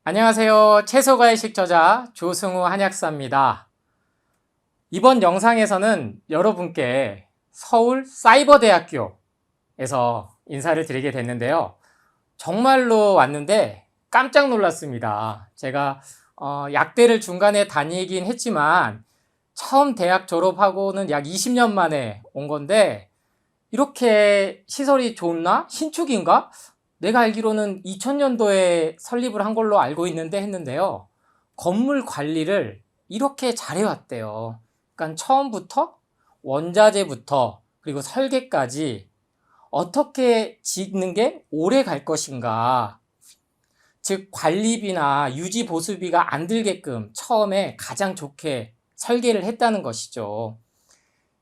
안녕하세요. 채소과일식 저자 조승우 한약사입니다. 이번 영상에서는 여러분께 서울사이버대학교에서 인사를 드리게 됐는데요. 정말로 왔는데 깜짝 놀랐습니다. 제가 약대를 중간에 다니긴 했지만 처음 대학 졸업하고는 약 20년 만에 온 건데 이렇게 시설이 좋나? 신축인가? 내가 알기로는 2000년도에 설립을 한 걸로 알고 있는데 했는데요. 건물 관리를 이렇게 잘해왔대요. 그러니까 처음부터 원자재부터 그리고 설계까지 어떻게 짓는 게 오래 갈 것인가. 즉 관리비나 유지 보수비가 안 들게끔 처음에 가장 좋게 설계를 했다는 것이죠.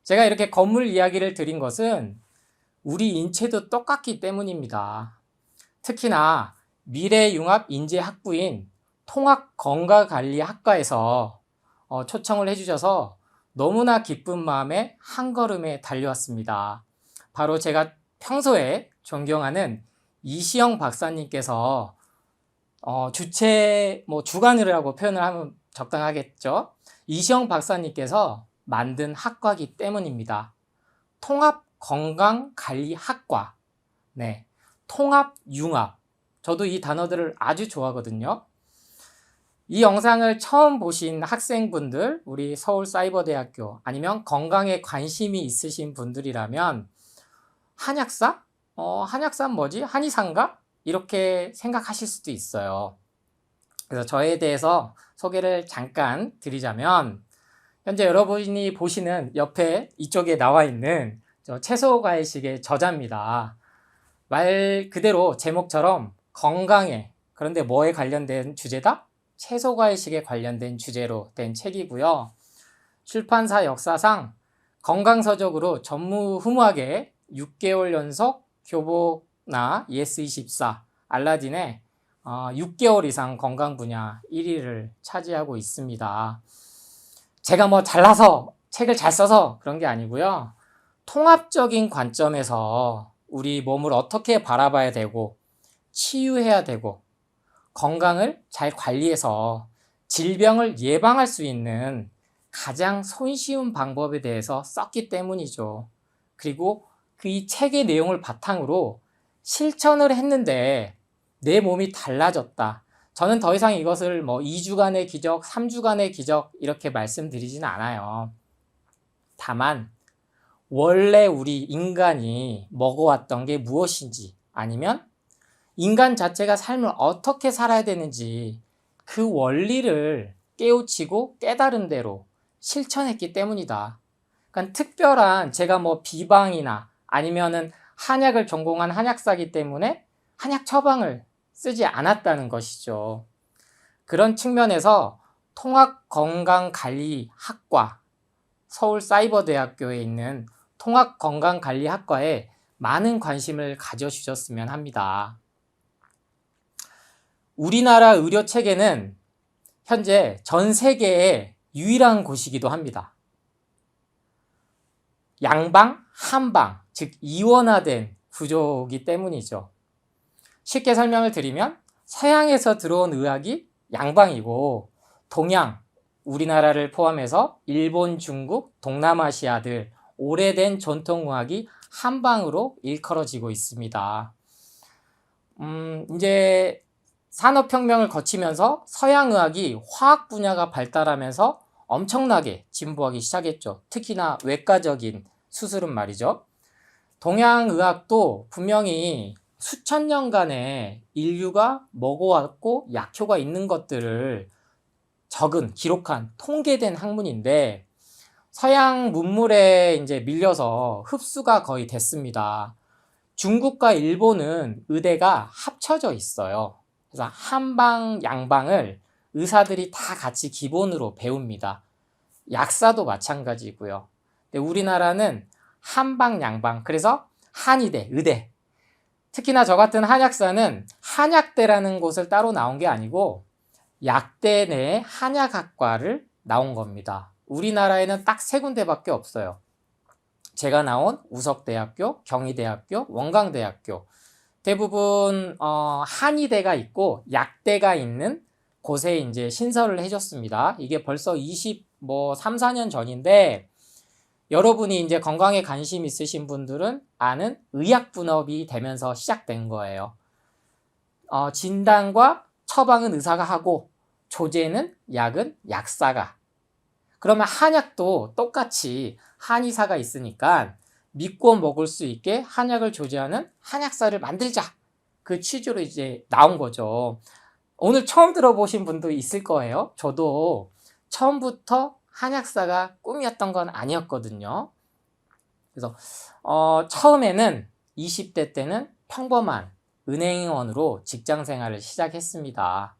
제가 이렇게 건물 이야기를 드린 것은 우리 인체도 똑같기 때문입니다. 특히나 미래융합인재학부인 통합건강관리학과에서 초청을 해주셔서 너무나 기쁜 마음에 한 걸음에 달려왔습니다. 바로 제가 평소에 존경하는 이시영 박사님께서 주관이라고 표현을 하면 적당하겠죠. 이시영 박사님께서 만든 학과이기 때문입니다. 통합건강관리학과. 네. 통합융합. 저도 이 단어들을 아주 좋아하거든요. 이 영상을 처음 보신 학생분들, 우리 서울사이버대학교 아니면 건강에 관심이 있으신 분들이라면 한약사? 한약사는 뭐지? 한의사인가? 이렇게 생각하실 수도 있어요. 그래서 저에 대해서 소개를 잠깐 드리자면 현재 여러분이 보시는 옆에 이쪽에 나와 있는 채소과일식의 저자입니다. 말 그대로 제목처럼 건강에, 그런데 뭐에 관련된 주제다? 채소과일식에 관련된 주제로 된 책이고요. 출판사 역사상 건강서적으로 전무후무하게 6개월 연속 교보나 예스24, 알라딘에 6개월 이상 건강 분야 1위를 차지하고 있습니다. 제가 뭐 잘나서 책을 잘 써서 그런 게 아니고요. 통합적인 관점에서 우리 몸을 어떻게 바라봐야 되고 치유해야 되고 건강을 잘 관리해서 질병을 예방할 수 있는 가장 손쉬운 방법에 대해서 썼기 때문이죠. 그리고 이 책의 내용을 바탕으로 실천을 했는데 내 몸이 달라졌다. 저는 더 이상 이것을 2주간의 기적, 3주간의 기적 이렇게 말씀드리지는 않아요. 다만 원래 우리 인간이 먹어왔던 게 무엇인지, 아니면 인간 자체가 삶을 어떻게 살아야 되는지 그 원리를 깨우치고 깨달은 대로 실천했기 때문이다. 그러니까 특별한 제가 비방이나 아니면은 한약을 전공한 한약사기 때문에 한약 처방을 쓰지 않았다는 것이죠. 그런 측면에서 통합건강관리학과, 서울사이버대학교에 있는 통합건강관리학과에 많은 관심을 가져주셨으면 합니다. 우리나라 의료체계는 현재 전 세계의 유일한 곳이기도 합니다. 양방, 한방, 즉 이원화된 구조이기 때문이죠. 쉽게 설명을 드리면 서양에서 들어온 의학이 양방이고 동양, 우리나라를 포함해서 일본, 중국, 동남아시아들 오래된 전통의학이 한방으로 일컬어지고 있습니다. 이제 산업혁명을 거치면서 서양의학이 화학 분야가 발달하면서 엄청나게 진보하기 시작했죠. 특히나 외과적인 수술은 말이죠. 동양의학도 분명히 수천 년간의 인류가 먹어왔고 약효가 있는 것들을 기록한 통계된 학문인데 서양 문물에 이제 밀려서 흡수가 거의 됐습니다. 중국과 일본은 의대가 합쳐져 있어요. 그래서 한방, 양방을 의사들이 다 같이 기본으로 배웁니다. 약사도 마찬가지고요. 근데 우리나라는 한방, 양방, 그래서 한의대, 의대. 특히나 저 같은 한약사는 한약대라는 곳을 따로 나온 게 아니고 약대 내 한약학과를 나온 겁니다. 우리나라에는 딱 3군데밖에 없어요. 제가 나온 우석대학교, 경희대학교, 원광대학교. 대부분 한의대가 있고 약대가 있는 곳에 이제 신설을 해줬습니다. 이게 벌써 3, 4년 전인데, 여러분이 이제 건강에 관심 있으신 분들은 아는 의약분업이 되면서 시작된 거예요. 진단과 처방은 의사가 하고, 조제는 약은 약사가. 그러면 한약도 똑같이 한의사가 있으니까 믿고 먹을 수 있게 한약을 조제하는 한약사를 만들자. 그 취지로 이제 나온 거죠. 오늘 처음 들어보신 분도 있을 거예요. 저도 처음부터 한약사가 꿈이었던 건 아니었거든요. 그래서 처음에는 20대 때는 평범한 은행원으로 직장 생활을 시작했습니다.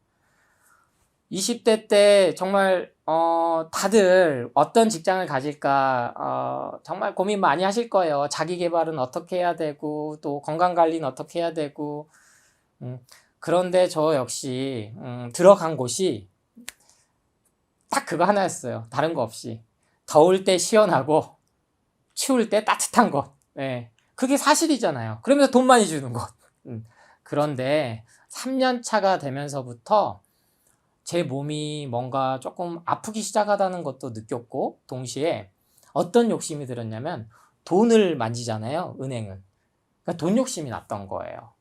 20대 때 정말 다들 어떤 직장을 가질까 정말 고민 많이 하실 거예요. 자기 개발은 어떻게 해야 되고 또 건강 관리는 어떻게 해야 되고 그런데 저 역시 들어간 곳이 딱 그거 하나였어요. 다른 거 없이 더울 때 시원하고 추울 때 따뜻한 것. 네. 그게 사실이잖아요. 그러면서 돈 많이 주는 것. 그런데 3년 차가 되면서부터 제 몸이 뭔가 조금 아프기 시작하다는 것도 느꼈고, 동시에 어떤 욕심이 들었냐면 돈을 만지잖아요, 은행은. 그러니까 돈 욕심이 났던 거예요.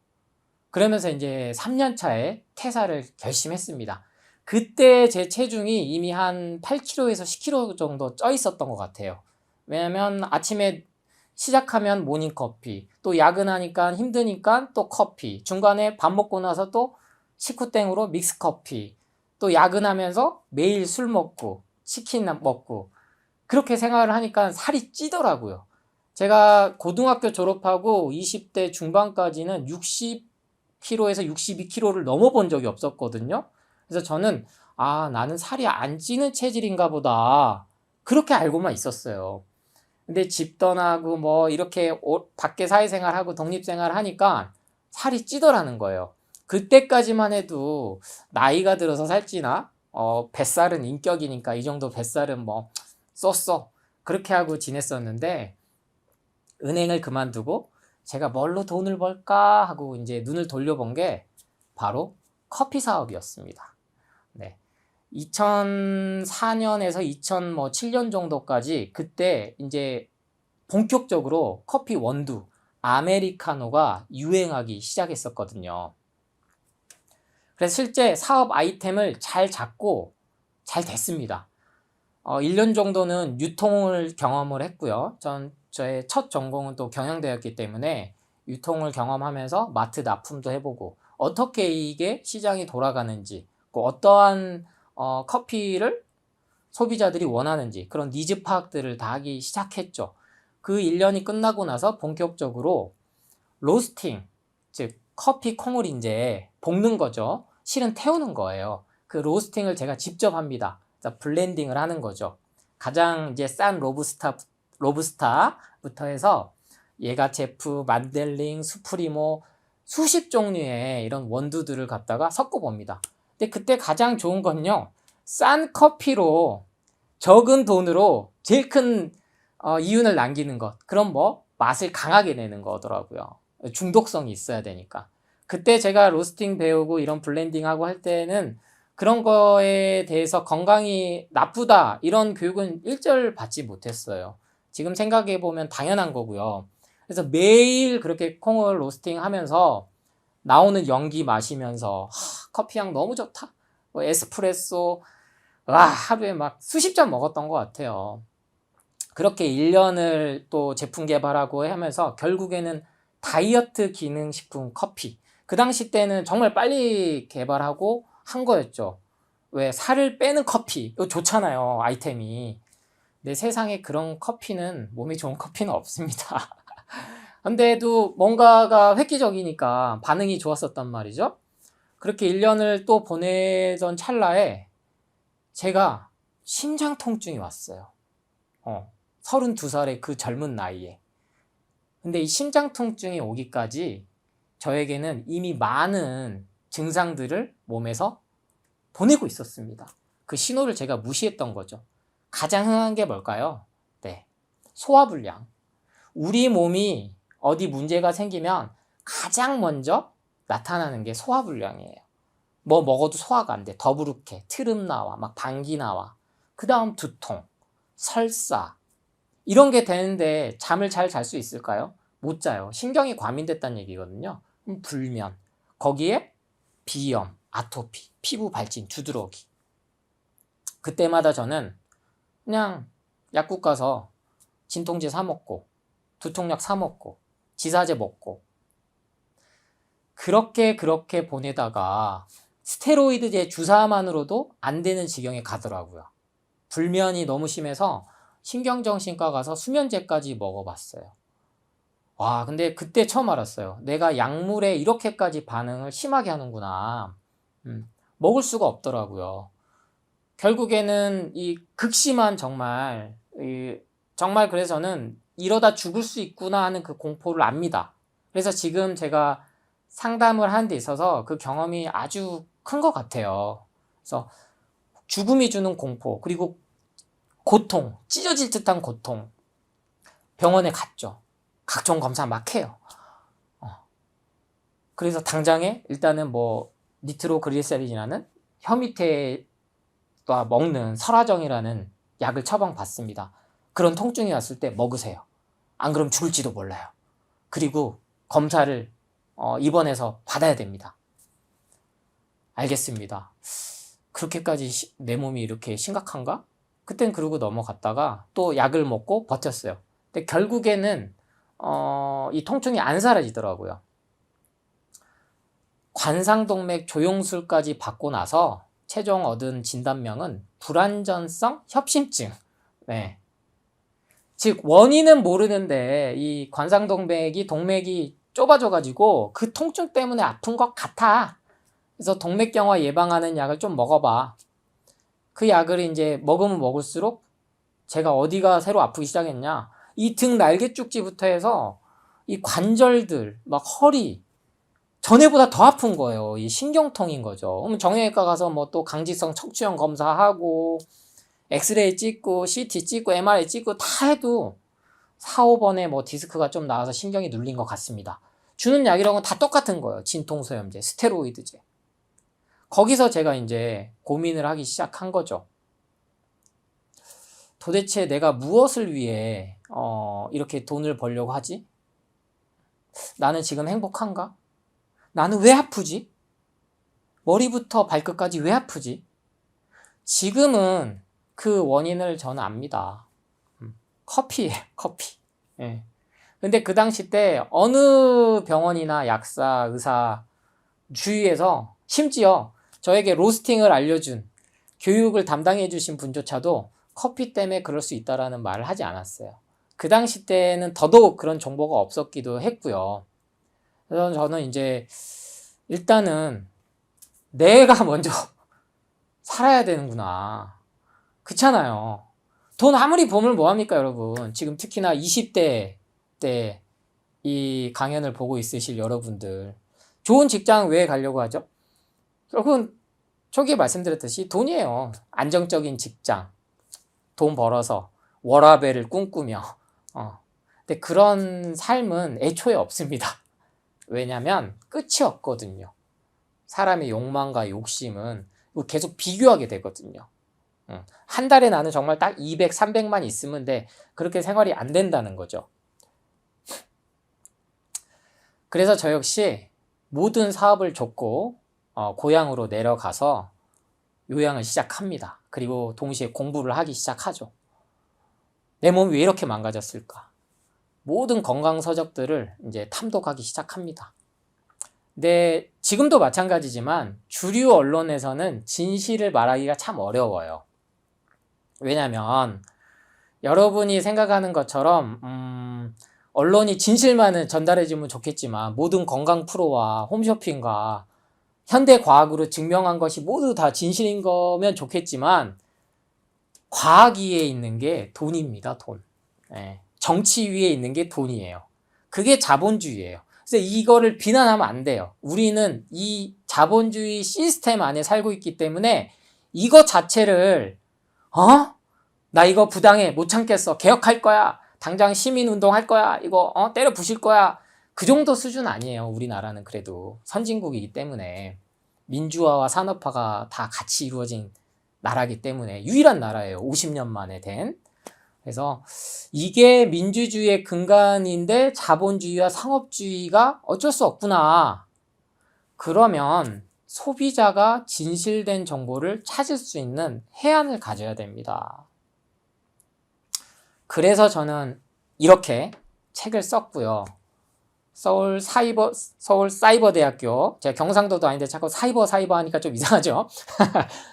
그러면서 이제 3년 차에 퇴사를 결심했습니다. 그때 제 체중이 이미 한 8kg에서 10kg 정도 쪄 있었던 것 같아요. 왜냐면 아침에 시작하면 모닝커피, 또 야근하니까 힘드니까 또 커피, 중간에 밥 먹고 나서 또 식후땡으로 믹스커피, 또 야근하면서 매일 술 먹고 치킨 먹고 그렇게 생활을 하니까 살이 찌더라고요. 제가 고등학교 졸업하고 20대 중반까지는 60kg에서 62kg를 넘어본 적이 없었거든요. 그래서 저는 나는 살이 안 찌는 체질인가 보다 그렇게 알고만 있었어요. 근데 집 떠나고 뭐 이렇게 밖에 사회생활하고 독립생활 하니까 살이 찌더라는 거예요. 그때까지만 해도 나이가 들어서 살찌나 뱃살은 인격이니까 이 정도 뱃살은 뭐 쏘쏘 그렇게 하고 지냈었는데, 은행을 그만두고 제가 뭘로 돈을 벌까 하고 이제 눈을 돌려본 게 바로 커피 사업이었습니다. 네. 2004년에서 2007년 정도까지 그때 이제 본격적으로 커피 원두, 아메리카노가 유행하기 시작했었거든요. 그래서 실제 사업 아이템을 잘 잡고 잘 됐습니다. 1년 정도는 유통을 경험을 했고요. 저의 첫 전공은 또 경영대였기 때문에 유통을 경험하면서 마트 납품도 해보고 어떻게 이게 시장이 돌아가는지, 어떠한 커피를 소비자들이 원하는지 그런 니즈 파악들을 다 하기 시작했죠. 그 1년이 끝나고 나서 본격적으로 로스팅, 즉 커피 콩을 이제 볶는 거죠. 실은 태우는 거예요. 그 로스팅을 제가 직접 합니다. 블렌딩을 하는 거죠. 가장 이제 싼 로부스타부터 해서 예가체프, 만델링, 수프리모 수십 종류의 이런 원두들을 갖다가 섞어 봅니다. 근데 그때 가장 좋은 건요, 싼 커피로 적은 돈으로 제일 큰 이윤을 남기는 것. 그럼 뭐 맛을 강하게 내는 거더라고요. 중독성이 있어야 되니까. 그때 제가 로스팅 배우고 이런 블렌딩하고 할 때는 그런 거에 대해서 건강이 나쁘다 이런 교육은 일절 받지 못했어요. 지금 생각해 보면 당연한 거고요. 그래서 매일 그렇게 콩을 로스팅 하면서 나오는 연기 마시면서 커피 향 너무 좋다. 뭐 에스프레소 하루에 막 수십 잔 먹었던 것 같아요. 그렇게 1년을 또 제품 개발하고 하면서 결국에는 다이어트 기능식품 커피. 그 당시 때는 정말 빨리 개발하고 한 거였죠. 왜 살을 빼는 커피. 이거 좋잖아요, 아이템이. 근데 세상에 그런 커피는, 몸에 좋은 커피는 없습니다. 근데도 뭔가가 획기적이니까 반응이 좋았었단 말이죠. 그렇게 1년을 또 보내던 찰나에 제가 심장 통증이 왔어요. 32살의 그 젊은 나이에. 근데 이 심장 통증이 오기까지 저에게는 이미 많은 증상들을 몸에서 보내고 있었습니다. 그 신호를 제가 무시했던 거죠. 가장 흔한 게 뭘까요? 네, 소화불량. 우리 몸이 어디 문제가 생기면 가장 먼저 나타나는 게 소화불량이에요. 뭐 먹어도 소화가 안 돼. 더부룩해. 트름 나와. 막 방귀 나와. 그 다음 두통, 설사. 이런 게 되는데 잠을 잘 잘 수 있을까요? 못 자요. 신경이 과민됐다는 얘기거든요. 불면. 거기에 비염, 아토피, 피부 발진, 두드러기. 그때마다 저는 그냥 약국 가서 진통제 사 먹고 두통약 사 먹고 지사제 먹고 그렇게 보내다가 스테로이드제 주사만으로도 안 되는 지경에 가더라고요. 불면이 너무 심해서 신경정신과 가서 수면제까지 먹어봤어요. 와, 근데 그때 처음 알았어요. 내가 약물에 이렇게까지 반응을 심하게 하는구나. 먹을 수가 없더라고요. 결국에는 이 극심한 정말 그래서 저는 이러다 죽을 수 있구나 하는 그 공포를 압니다. 그래서 지금 제가 상담을 하는 데 있어서 그 경험이 아주 큰 것 같아요. 그래서 죽음이 주는 공포, 그리고 고통, 찢어질 듯한 고통. 병원에 갔죠. 각종 검사 막 해요. 그래서 당장에 일단은 뭐 니트로그리세린이라는 혀 밑에 먹는 설화정이라는 약을 처방받습니다. 그런 통증이 왔을 때 먹으세요. 안 그러면 죽을지도 몰라요. 그리고 검사를 입원해서 받아야 됩니다. 알겠습니다. 그렇게까지 내 몸이 이렇게 심각한가? 그땐 그러고 넘어갔다가 또 약을 먹고 버텼어요. 근데 결국에는 이 통증이 안 사라지더라고요. 관상동맥 조영술까지 받고 나서 최종 얻은 진단명은 불안전성 협심증. 네. 즉 원인은 모르는데 이 관상동맥이 동맥이 좁아져가지고 그 통증 때문에 아픈 것 같아. 그래서 동맥경화 예방하는 약을 좀 먹어봐. 그 약을 이제 먹으면 먹을수록 제가 어디가 새로 아프기 시작했냐. 이 등 날개쭉지부터 해서 이 관절들, 막 허리, 전에보다 더 아픈 거예요. 이 신경통인 거죠. 그럼 정형외과 가서 뭐 또 강직성 척추형 검사하고 엑스레이 찍고 CT 찍고 MRI 찍고 다 해도 4, 5번에 뭐 디스크가 좀 나와서 신경이 눌린 것 같습니다. 주는 약이랑은 다 똑같은 거예요. 진통소염제, 스테로이드제. 거기서 제가 이제 고민을 하기 시작한 거죠. 도대체 내가 무엇을 위해 이렇게 돈을 벌려고 하지? 나는 지금 행복한가? 나는 왜 아프지? 머리부터 발끝까지 왜 아프지? 지금은 그 원인을 저는 압니다. 커피예요, 커피. 예. 근데 그 당시 때 어느 병원이나 약사, 의사 주위에서 심지어 저에게 로스팅을 알려준 교육을 담당해 주신 분조차도 커피 때문에 그럴 수 있다라는 말을 하지 않았어요. 그 당시 때는 더더욱 그런 정보가 없었기도 했고요. 그래서 저는 이제 일단은 내가 먼저 살아야 되는구나. 그렇잖아요. 돈 아무리 벌면 뭐합니까, 여러분? 지금 특히나 20대 때 이 강연을 보고 있으실 여러분들. 좋은 직장 왜 가려고 하죠? 결국은 초기에 말씀드렸듯이 돈이에요. 안정적인 직장, 돈 벌어서 워라밸을 꿈꾸며. 근데 그런 삶은 애초에 없습니다. 왜냐면 끝이 없거든요. 사람의 욕망과 욕심은 계속 비교하게 되거든요. 한 달에 나는 정말 딱 200, 300만 있으면 돼. 그렇게 생활이 안 된다는 거죠. 그래서 저 역시 모든 사업을 접고 고향으로 내려가서 요양을 시작합니다. 그리고 동시에 공부를 하기 시작하죠. 내 몸이 왜 이렇게 망가졌을까? 모든 건강 서적들을 이제 탐독하기 시작합니다. 근데 지금도 마찬가지지만 주류 언론에서는 진실을 말하기가 참 어려워요. 왜냐면 여러분이 생각하는 것처럼 언론이 진실만을 전달해주면 좋겠지만 모든 건강 프로와 홈쇼핑과 현대과학으로 증명한 것이 모두 다 진실인 거면 좋겠지만 과학 위에 있는 게 돈입니다. 돈. 네. 정치 위에 있는 게 돈이에요. 그게 자본주의예요. 그래서 이거를 비난하면 안 돼요. 우리는 이 자본주의 시스템 안에 살고 있기 때문에 이거 자체를 나 이거 부당해, 못 참겠어, 개혁할 거야, 당장 시민운동 할 거야, 이거 때려 부실 거야, 그 정도 수준 아니에요. 우리나라는 그래도 선진국이기 때문에. 민주화와 산업화가 다 같이 이루어진 나라이기 때문에 유일한 나라예요. 50년 만에 된. 그래서 이게 민주주의의 근간인데 자본주의와 상업주의가 어쩔 수 없구나. 그러면 소비자가 진실된 정보를 찾을 수 있는 해안을 가져야 됩니다. 그래서 저는 이렇게 책을 썼고요. 서울사이버대학교, 제가 경상도도 아닌데 자꾸 사이버 하니까 좀 이상하죠?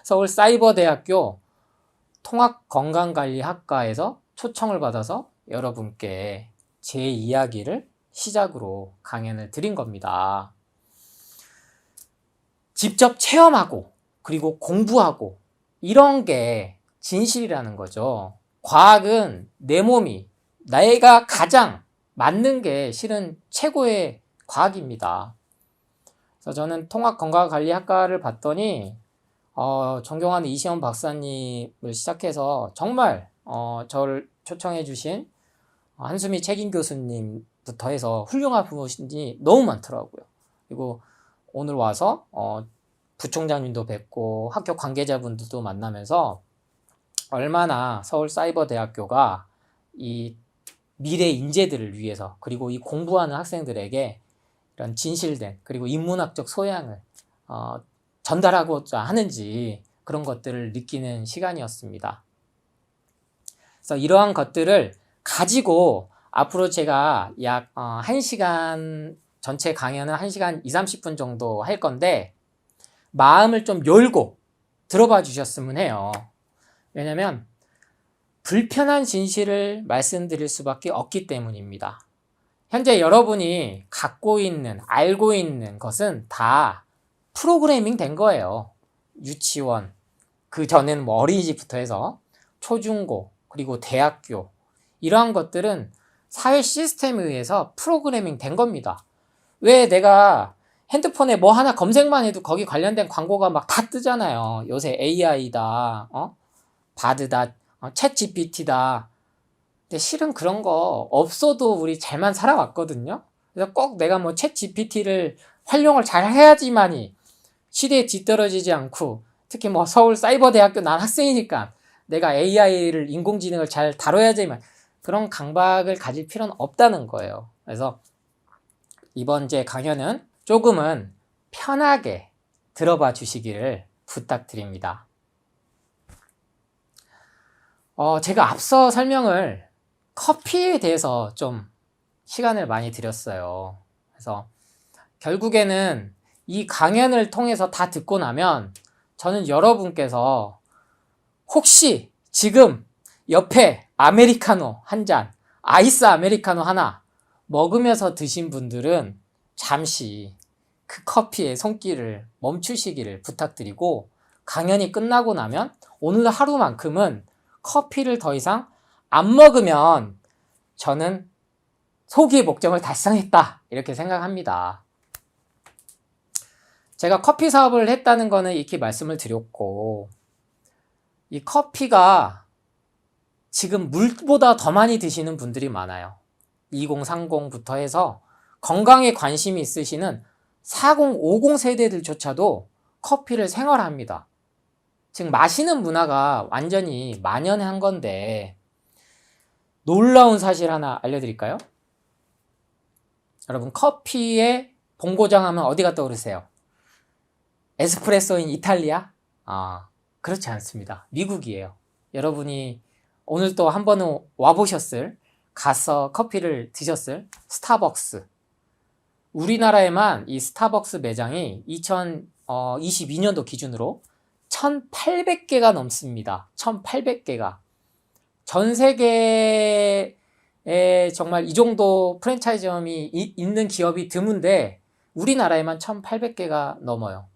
서울사이버대학교 통합건강관리학과에서 초청을 받아서 여러분께 제 이야기를 시작으로 강연을 드린 겁니다. 직접 체험하고 그리고 공부하고 이런 게 진실이라는 거죠. 과학은 내 몸이 내가 가장 맞는 게 실은 최고의 과학입니다. 그래서 저는 통합건강관리학과를 봤더니 존경하는 이시원 박사님을 시작해서 정말 저를 초청해 주신 한수미 책임 교수님부터 해서 훌륭한 분이 너무 많더라고요. 그리고 오늘 와서 부총장님도 뵙고 학교 관계자분들도 만나면서 얼마나 서울사이버대학교가 이 미래 인재들을 위해서 그리고 이 공부하는 학생들에게 이런 진실된 그리고 인문학적 소양을 전달하고자 하는지 그런 것들을 느끼는 시간이었습니다. 그래서 이러한 것들을 가지고 앞으로 제가 약 1시간, 전체 강연은 1시간 20, 30분 정도 할 건데 마음을 좀 열고 들어봐 주셨으면 해요. 왜냐면 불편한 진실을 말씀드릴 수밖에 없기 때문입니다. 현재 여러분이 갖고 있는, 알고 있는 것은 다 프로그래밍 된 거예요. 유치원, 그 전에는 뭐 어린이집부터 해서 초중고, 그리고 대학교 이러한 것들은 사회 시스템에 의해서 프로그래밍 된 겁니다. 왜 내가 핸드폰에 뭐 하나 검색만 해도 거기 관련된 광고가 막 다 뜨잖아요. 요새 AI다, 바드다, 챗 GPT다. 근데 실은 그런 거 없어도 우리 잘만 살아왔거든요. 그래서 꼭 내가 뭐 챗 GPT를 활용을 잘 해야지만이 시대에 뒤떨어지지 않고, 특히 뭐 서울 사이버대학교 난 학생이니까 내가 AI를, 인공지능을 잘 다뤄야지만, 그런 강박을 가질 필요는 없다는 거예요. 그래서 이번 제 강연은 조금은 편하게 들어봐 주시기를 부탁드립니다. 제가 앞서 설명을 커피에 대해서 좀 시간을 많이 드렸어요. 그래서 결국에는 이 강연을 통해서 다 듣고 나면 저는 여러분께서 혹시 지금 옆에 아메리카노 한 잔, 아이스 아메리카노 하나 먹으면서 드신 분들은 잠시 그 커피의 손길을 멈추시기를 부탁드리고, 강연이 끝나고 나면 오늘 하루만큼은 커피를 더 이상 안 먹으면 저는 소기의 목적을 달성했다 이렇게 생각합니다. 제가 커피 사업을 했다는 거는 이렇게 말씀을 드렸고, 이 커피가 지금 물보다 더 많이 드시는 분들이 많아요. 2030부터 해서 건강에 관심이 있으시는 40, 50 세대들조차도 커피를 생활합니다. 즉 마시는 문화가 완전히 만연한 건데, 놀라운 사실 하나 알려드릴까요? 여러분, 커피의 본고장 하면 어디가 떠오르세요? 에스프레소인 이탈리아? 그렇지 않습니다. 미국이에요. 여러분이 오늘 또 한 번은 와보셨을, 가서 커피를 드셨을 스타벅스. 우리나라에만 이 스타벅스 매장이 2022년도 기준으로 1800개가 넘습니다. 1800개가. 전 세계에 정말 이 정도 프랜차이즈점이 있는 기업이 드문데 우리나라에만 1800개가 넘어요.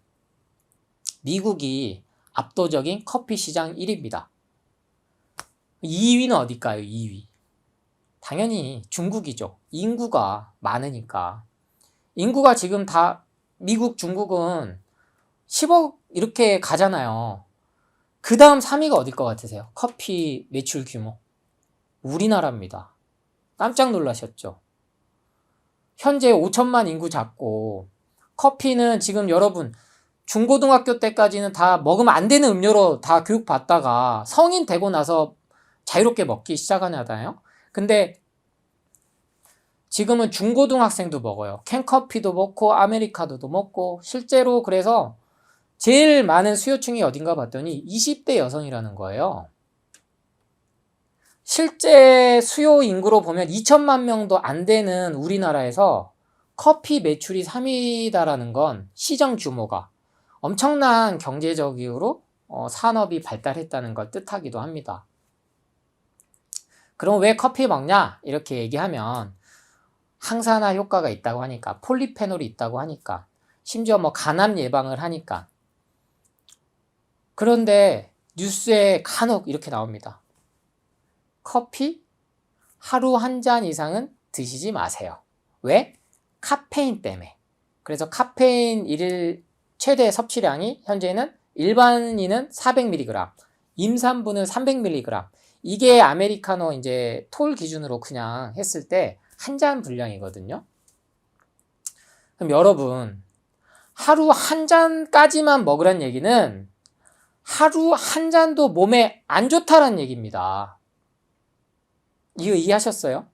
미국이 압도적인 커피 시장 1위입니다. 2위는 어딜까요? 2위. 당연히 중국이죠. 인구가 많으니까. 인구가 지금 다 미국, 중국은 10억 이렇게 가잖아요. 그 다음 3위가 어딜 것 같으세요? 커피 매출 규모. 우리나라입니다. 깜짝 놀라셨죠? 현재 5천만 인구 잡고, 커피는 지금 여러분 중고등학교 때까지는 다 먹으면 안 되는 음료로 다 교육받다가 성인 되고 나서 자유롭게 먹기 시작하잖아요. 근데 지금은 중고등학생도 먹어요. 캔커피도 먹고 아메리카노도 먹고. 실제로 그래서 제일 많은 수요층이 어딘가 봤더니 20대 여성이라는 거예요. 실제 수요 인구로 보면 2천만 명도 안 되는 우리나라에서 커피 매출이 3위다라는 건 시장 규모가 엄청난 경제적 이유로 산업이 발달했다는 걸 뜻하기도 합니다. 그럼 왜 커피 먹냐? 이렇게 얘기하면 항산화 효과가 있다고 하니까, 폴리페놀이 있다고 하니까, 심지어 뭐 간암 예방을 하니까. 그런데 뉴스에 간혹 이렇게 나옵니다. 커피 하루 한 잔 이상은 드시지 마세요. 왜? 카페인 때문에. 그래서 카페인 일일 최대 섭취량이 현재는 일반인은 400mg, 임산부는 300mg. 이게 아메리카노 이제 톨 기준으로 그냥 했을 때 한 잔 분량이거든요. 그럼 여러분, 하루 한 잔까지만 먹으란 얘기는 하루 한 잔도 몸에 안 좋다란 얘기입니다. 이거 이해하셨어요?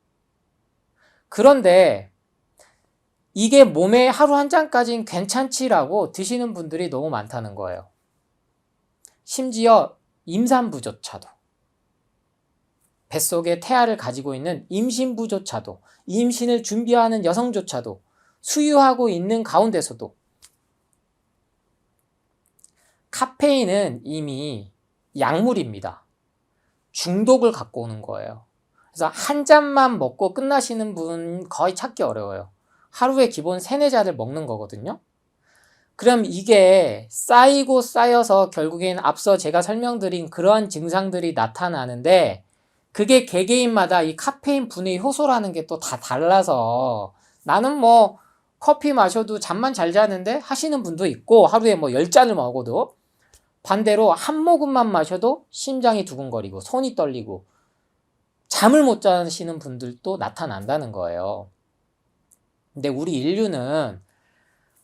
그런데 이게 몸에 하루 한 잔까지는 괜찮지라고 드시는 분들이 너무 많다는 거예요. 심지어 임산부조차도, 뱃속에 태아를 가지고 있는 임신부조차도, 임신을 준비하는 여성조차도, 수유하고 있는 가운데서도 카페인은 이미 약물입니다. 중독을 갖고 오는 거예요. 그래서 한 잔만 먹고 끝나시는 분 거의 찾기 어려워요. 하루에 기본 3-4잔을 먹는 거거든요. 그럼 이게 쌓이고 쌓여서 결국엔 앞서 제가 설명드린 그러한 증상들이 나타나는데, 그게 개개인마다 이 카페인 분해 효소라는 게 또 다 달라서 나는 뭐 커피 마셔도 잠만 잘 자는데 하시는 분도 있고, 하루에 뭐 10잔을 먹어도, 반대로 한 모금만 마셔도 심장이 두근거리고 손이 떨리고 잠을 못 자시는 분들도 나타난다는 거예요. 근데 우리 인류는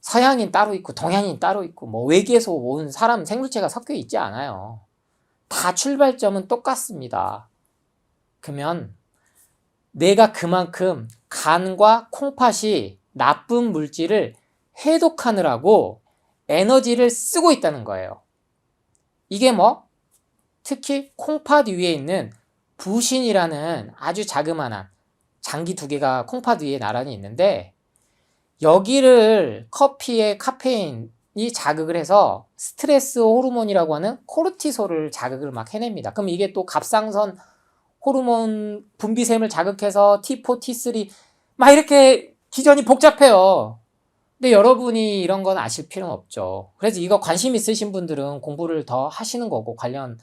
서양인 따로 있고 동양인 따로 있고 뭐 외계에서 온 사람 생물체가 섞여 있지 않아요. 다 출발점은 똑같습니다. 그러면 내가 그만큼 간과 콩팥이 나쁜 물질을 해독하느라고 에너지를 쓰고 있다는 거예요. 이게 뭐 특히 콩팥 위에 있는 부신이라는 아주 자그마한 장기 2개가 콩팥 위에 나란히 있는데, 여기를 커피의 카페인이 자극을 해서 스트레스 호르몬이라고 하는 코르티솔을 자극을 막 해냅니다. 그럼 이게 또 갑상선 호르몬 분비샘을 자극해서 T4, T3 막 이렇게 기전이 복잡해요. 근데 여러분이 이런 건 아실 필요는 없죠. 그래서 이거 관심 있으신 분들은 공부를 더 하시는 거고, 관련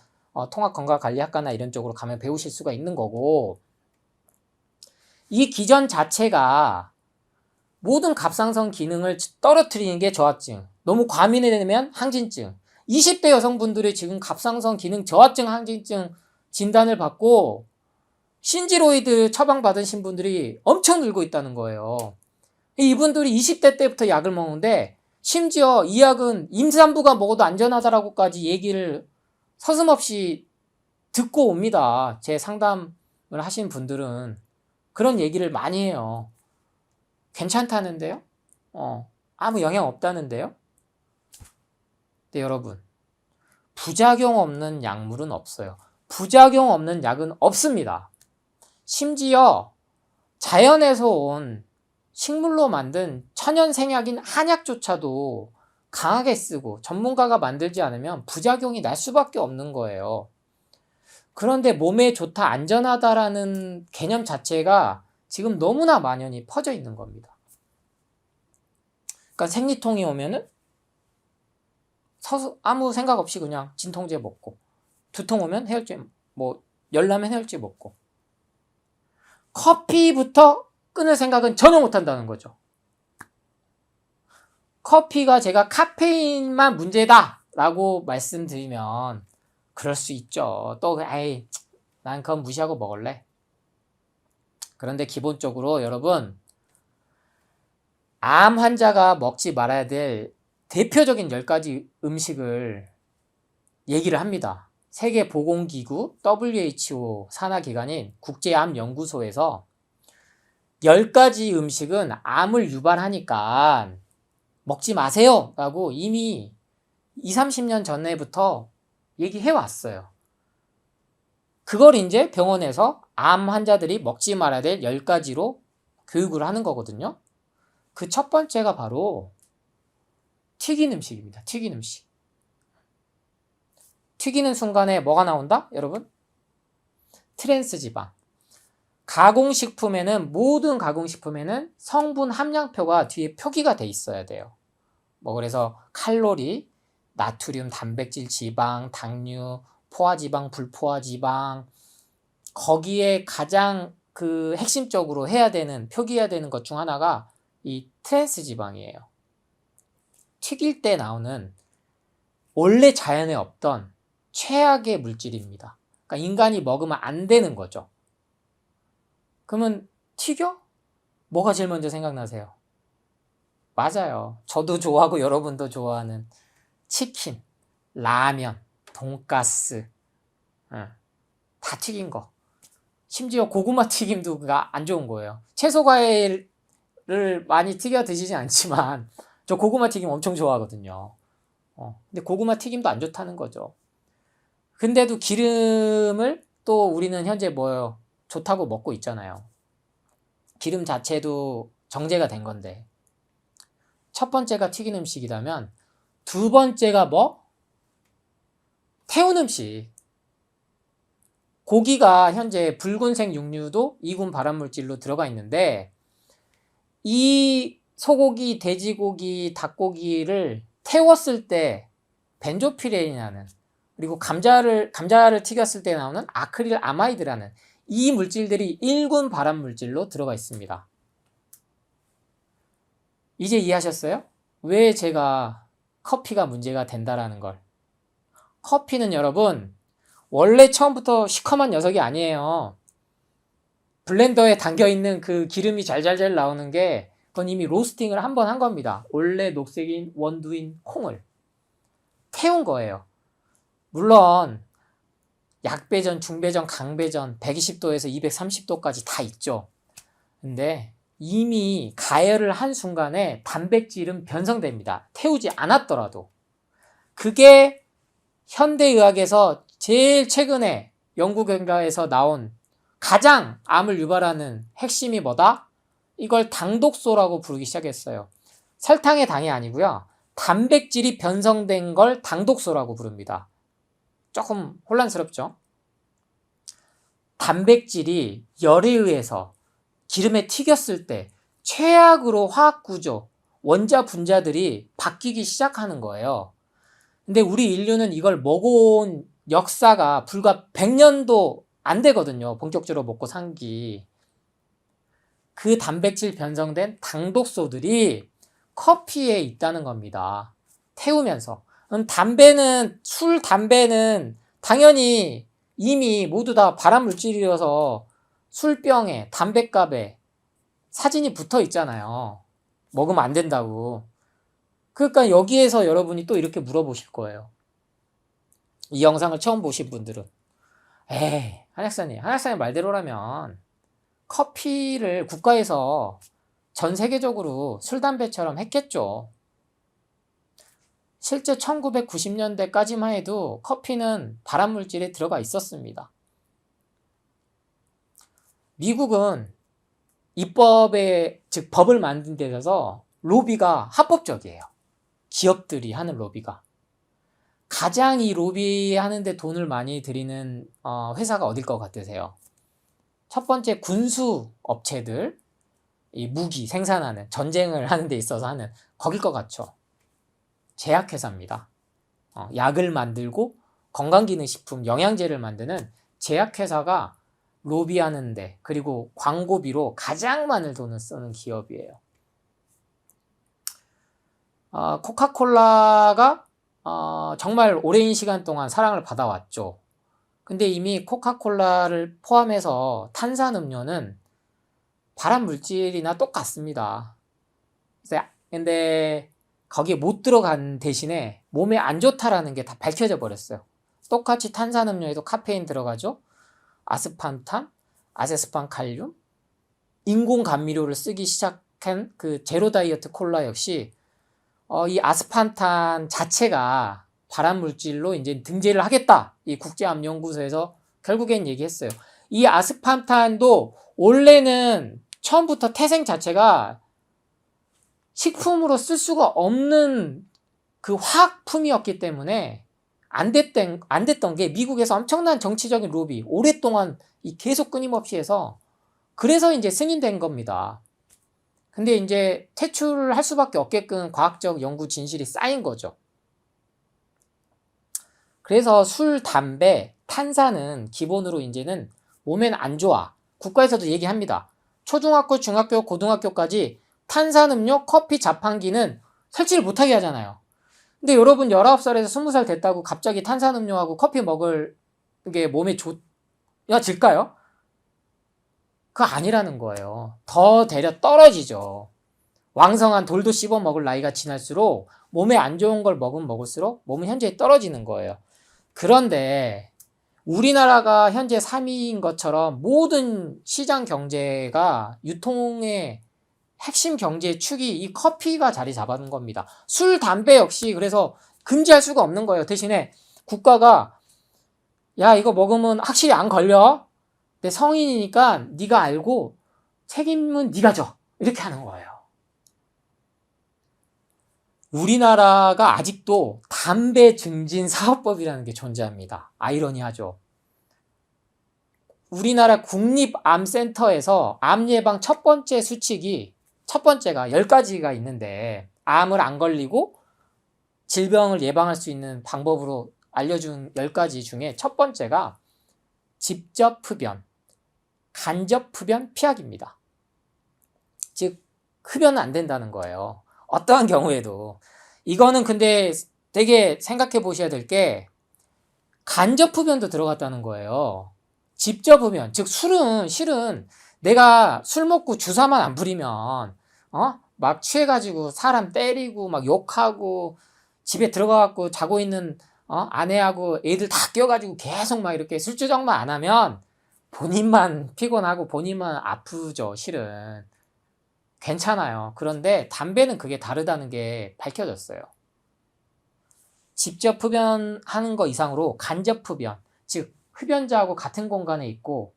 통합건강관리학과나 이런 쪽으로 가면 배우실 수가 있는 거고, 이 기전 자체가 모든 갑상선 기능을 떨어뜨리는 게 저하증, 너무 과민이 되면 항진증. 20대 여성분들이 지금 갑상선 기능 저하증, 항진증 진단을 받고 신지로이드 처방받으신 분들이 엄청 늘고 있다는 거예요. 이분들이 20대 때부터 약을 먹는데, 심지어 이 약은 임산부가 먹어도 안전하다라고까지 얘기를 서슴없이 듣고 옵니다. 제 상담을 하신 분들은 그런 얘기를 많이 해요. 괜찮다는데요? 아무 영향 없다는데요? 근데 여러분, 부작용 없는 약물은 없어요. 부작용 없는 약은 없습니다. 심지어 자연에서 온 식물로 만든 천연 생약인 한약조차도 강하게 쓰고 전문가가 만들지 않으면 부작용이 날 수밖에 없는 거예요. 그런데 몸에 좋다, 안전하다라는 개념 자체가 지금 너무나 만연히 퍼져 있는 겁니다. 그러니까 생리통이 오면은 아무 생각 없이 그냥 진통제 먹고, 두통 오면 해열제, 뭐 열나면 해열제 먹고, 커피부터 끊을 생각은 전혀 못 한다는 거죠. 커피가 제가 카페인만 문제다 라고 말씀드리면 그럴 수 있죠. 또 난 그건 무시하고 먹을래. 그런데 기본적으로 여러분, 암 환자가 먹지 말아야 될 대표적인 10가지 음식을 얘기를 합니다. 세계보건기구 WHO 산하기관인 국제암연구소에서 10가지 음식은 암을 유발하니까 먹지 마세요 라고 이미 20, 30년 전에부터 얘기해 왔어요. 그걸 이제 병원에서 암 환자들이 먹지 말아야 될 10가지로 교육을 하는 거거든요. 그 첫 번째가 바로 튀긴 음식입니다. 튀긴 음식. 튀기는 순간에 뭐가 나온다? 여러분? 트랜스 지방. 모든 가공식품에는 성분 함량표가 뒤에 표기가 돼 있어야 돼요. 뭐 그래서 칼로리, 나트륨, 단백질, 지방, 당류, 포화지방, 불포화지방, 거기에 가장 그 핵심적으로 표기해야 되는 것 중 하나가 이 트랜스 지방이에요. 튀길 때 나오는 원래 자연에 없던 최악의 물질입니다. 그러니까 인간이 먹으면 안 되는 거죠. 그러면 튀겨? 뭐가 제일 먼저 생각나세요? 맞아요. 저도 좋아하고 여러분도 좋아하는 치킨, 라면, 돈가스, 다 튀긴 거. 심지어 고구마 튀김도 안 좋은 거예요. 채소 과일을 많이 튀겨 드시진 않지만 저 고구마 튀김 엄청 좋아하거든요. 근데 고구마 튀김도 안 좋다는 거죠. 근데도 기름을 또 우리는 현재 좋다고 먹고 있잖아요. 기름 자체도 정제가 된 건데 첫 번째가 튀긴 음식이라면 두 번째가 뭐? 태운 음식. 고기가 현재 붉은색 육류도 이군 발암물질로 들어가 있는데 이 소고기, 돼지고기, 닭고기를 태웠을 때 벤조피렌이라는 그리고 감자를 튀겼을 때 나오는 아크릴 아마이드라는 이 물질들이 1군 발암물질로 들어가 있습니다. 이제 이해하셨어요? 왜 제가 커피가 문제가 된다라는 걸. 커피는 여러분 원래 처음부터 시커먼 녀석이 아니에요. 블렌더에 담겨있는 그 기름이 잘잘잘 나오는 게 그건 이미 로스팅을 한 번 한 겁니다. 원래 녹색인 원두인 콩을 태운 거예요. 물론 약배전, 중배전, 강배전 120도에서 230도까지 다 있죠. 근데 이미 가열을 한 순간에 단백질은 변성됩니다. 태우지 않았더라도. 그게 현대의학에서 제일 최근에 연구 결과에서 나온 가장 암을 유발하는 핵심이 뭐다? 이걸 당독소라고 부르기 시작했어요. 설탕의 당이 아니고요. 단백질이 변성된 걸 당독소라고 부릅니다. 조금 혼란스럽죠? 단백질이 열에 의해서 기름에 튀겼을 때 최악으로 화학구조, 원자 분자들이 바뀌기 시작하는 거예요. 근데 우리 인류는 이걸 먹어온 역사가 불과 100년도 안 되거든요. 본격적으로 먹고 산기. 그 단백질 변성된 당독소들이 커피에 있다는 겁니다. 태우면서. 술, 담배는 당연히 이미 모두 다 발암물질이어서 술병에, 담뱃갑에 사진이 붙어 있잖아요. 먹으면 안 된다고. 그러니까 여기에서 여러분이 또 이렇게 물어보실 거예요. 이 영상을 처음 보신 분들은 에이, 한약사님 말대로라면 커피를 국가에서 전 세계적으로 술, 담배처럼 했겠죠. 실제 1990년대까지만 해도 커피는 발암물질에 들어가 있었습니다. 미국은 즉 법을 만든 데 있어서 로비가 합법적이에요. 기업들이 하는 로비가. 가장 이 로비하는데 돈을 많이 들이는 회사가 어딜 것 같으세요? 첫 번째 군수 업체들, 이 무기 생산하는, 전쟁을 하는 데 있어서 하는 거길 것 같죠. 제약회사입니다. 약을 만들고 건강기능식품, 영양제를 만드는 제약회사가 로비하는데 그리고 광고비로 가장 많은 돈을 쓰는 기업이에요. 코카콜라가 정말 오랜 시간 동안 사랑을 받아왔죠. 근데 이미 코카콜라를 포함해서 탄산음료는 발암물질이나 똑같습니다. 근데 거기에 못 들어간 대신에 몸에 안 좋다라는 게 다 밝혀져 버렸어요. 똑같이 탄산음료에도 카페인 들어가죠. 아스파탐, 아세스판칼륨, 인공 감미료를 쓰기 시작한 그 제로 다이어트 콜라 역시 이 아스파탐 자체가 발암 물질로 이제 등재를 하겠다. 이 국제암연구소에서 결국엔 얘기했어요. 이 아스파탐도 원래는 처음부터 태생 자체가 식품으로 쓸 수가 없는 그 화학품이었기 때문에 안 됐던 게 미국에서 엄청난 정치적인 로비 오랫동안 계속 끊임없이 해서 그래서 이제 승인된 겁니다. 근데 이제 퇴출을 할 수밖에 없게끔 과학적 연구 진실이 쌓인 거죠. 그래서 술, 담배, 탄산은 기본으로 이제는 몸엔 안 좋아. 국가에서도 얘기합니다. 초중학교, 중학교, 고등학교까지 탄산음료, 커피, 자판기는 설치를 못하게 하잖아요. 근데 여러분 19살에서 20살 됐다고 갑자기 탄산음료하고 커피 먹을 게 몸에 좋아질까요? 그거 아니라는 거예요. 더 되려 떨어지죠. 왕성한 돌도 씹어 먹을 나이가 지날수록 몸에 안 좋은 걸 먹을수록 몸은 현저히 떨어지는 거예요. 그런데 우리나라가 현재 3위인 것처럼 모든 시장 경제가 유통의 핵심 경제의 축이 이 커피가 자리 잡은 겁니다. 술, 담배 역시 그래서 금지할 수가 없는 거예요. 대신에 국가가 야 이거 먹으면 확실히 안 걸려. 내 성인이니까 네가 알고 책임은 네가 져. 이렇게 하는 거예요. 우리나라가 아직도 담배 증진 사업법이라는 게 존재합니다. 아이러니하죠. 우리나라 국립암센터에서 암 예방 첫 번째가 10가지가 있는데 암을 안 걸리고 질병을 예방할 수 있는 방법으로 알려준 10가지 중에 첫 번째가 직접 흡연, 간접 흡연 피하기입니다. 즉 흡연은 안 된다는 거예요. 어떠한 경우에도. 이거는 근데 되게 생각해 보셔야 될 게 간접 흡연도 들어갔다는 거예요. 직접 흡연, 즉 술은 실은 내가 술 먹고 주사만 안 부리면 막 취해가지고 사람 때리고 막 욕하고 집에 들어가갖고 자고 있는 아내하고 애들 다 껴가지고 계속 막 이렇게 술주정만 안 하면 본인만 피곤하고 본인만 아프죠. 실은 괜찮아요. 그런데 담배는 그게 다르다는 게 밝혀졌어요. 직접 흡연하는 거 이상으로 간접 흡연, 즉 흡연자하고 같은 공간에 있고